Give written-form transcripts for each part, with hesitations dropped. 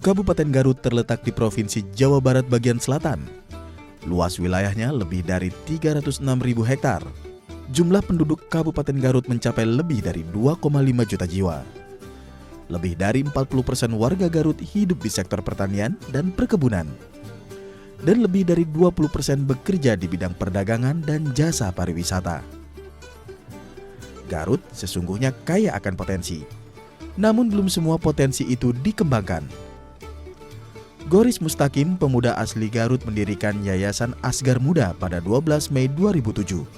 Kabupaten Garut terletak di Provinsi Jawa Barat bagian selatan. Luas wilayahnya lebih dari 306.000 hektar. Jumlah penduduk Kabupaten Garut mencapai lebih dari 2,5 juta jiwa. Lebih dari 40% warga Garut hidup di sektor pertanian dan perkebunan. Dan lebih dari 20% bekerja di bidang perdagangan dan jasa pariwisata. Garut sesungguhnya kaya akan potensi. Namun belum semua potensi itu dikembangkan. Goris Mustaqim, pemuda asli Garut, mendirikan Yayasan Asgar Muda pada 12 Mei 2007.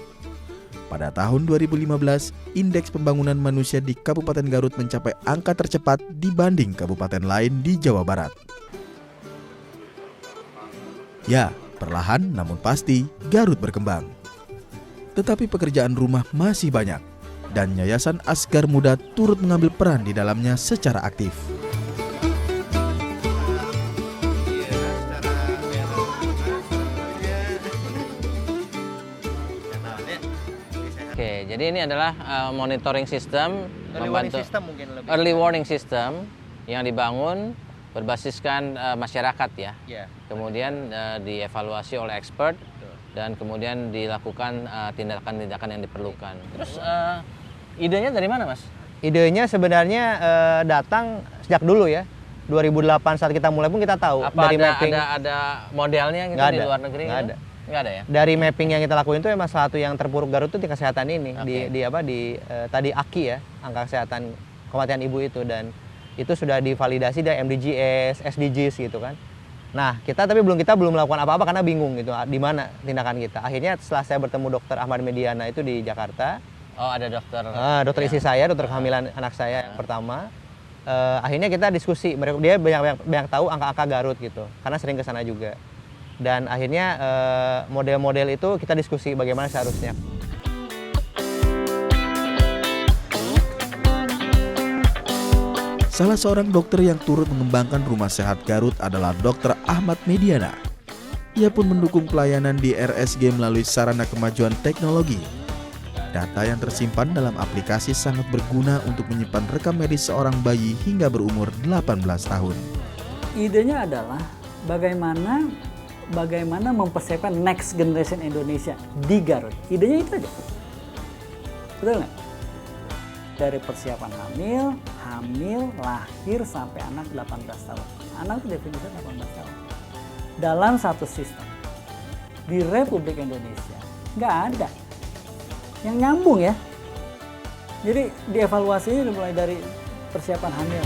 Pada tahun 2015, indeks pembangunan manusia di Kabupaten Garut mencapai angka tercepat dibanding kabupaten lain di Jawa Barat. Ya, perlahan namun pasti Garut berkembang. Tetapi pekerjaan rumah masih banyak, dan Yayasan Asgar Muda turut mengambil peran di dalamnya secara aktif. Oke, jadi ini adalah monitoring system, early warning system yang dibangun berbasiskan masyarakat ya. Yeah. Kemudian dievaluasi oleh expert dan kemudian dilakukan tindakan-tindakan yang diperlukan. Terus idenya dari mana, Mas? Idenya sebenarnya datang sejak dulu ya. 2008 saat kita mulai pun kita tahu Apa dari mapping. ada modelnya gitu di luar negeri? Nggak ada. Nggak ada ya? Dari mapping yang kita lakuin itu emang salah satu yang terpuruk Garut itu di kesehatan ini. Okay. Tadi AKI ya, angka kesehatan kematian ibu itu, dan itu sudah divalidasi dari MDGs, SDGs gitu kan. Nah, kita belum melakukan apa-apa karena bingung gitu di mana tindakan kita. Akhirnya setelah saya bertemu Dokter Ahmad Mediana itu di Jakarta. Oh, ada dokter. Dokter istri saya, dokter kehamilan anak saya yang pertama. Akhirnya kita diskusi, dia banyak tahu angka-angka Garut gitu, karena sering ke sana juga. Dan akhirnya model-model itu kita diskusi bagaimana seharusnya. Salah seorang dokter yang turut mengembangkan Rumah Sehat Garut adalah Dr. Ahmad Mediana. Ia pun mendukung pelayanan di RSG melalui sarana kemajuan teknologi. Data yang tersimpan dalam aplikasi sangat berguna untuk menyimpan rekam medis seorang bayi hingga berumur 18 tahun. Idenya adalah bagaimana mempersiapkan next generation Indonesia di Garut. Idenya itu aja. Betul nggak? Dari persiapan hamil, lahir sampai anak 18 tahun. Anak itu definisinya 18 tahun. Dalam satu sistem di Republik Indonesia nggak ada yang nyambung ya. Jadi dievaluasinya mulai dari persiapan hamil.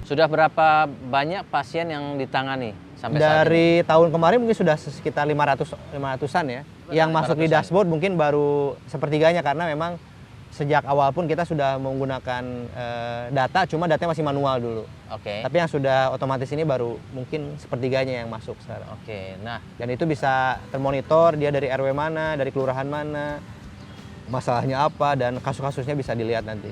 Sudah berapa banyak pasien yang ditangani sampai saat ini? Dari tahun kemarin mungkin sudah sekitar 500-an ya. Yang masuk di dashboard mungkin baru sepertiganya, karena memang sejak awal pun kita sudah menggunakan data, cuma datanya masih manual dulu. Oke. Tapi yang sudah otomatis ini baru mungkin sepertiganya yang masuk sekarang. Oke. Nah, Dan itu bisa termonitor dia dari RW mana, dari kelurahan mana, masalahnya apa, dan kasus-kasusnya bisa dilihat nanti.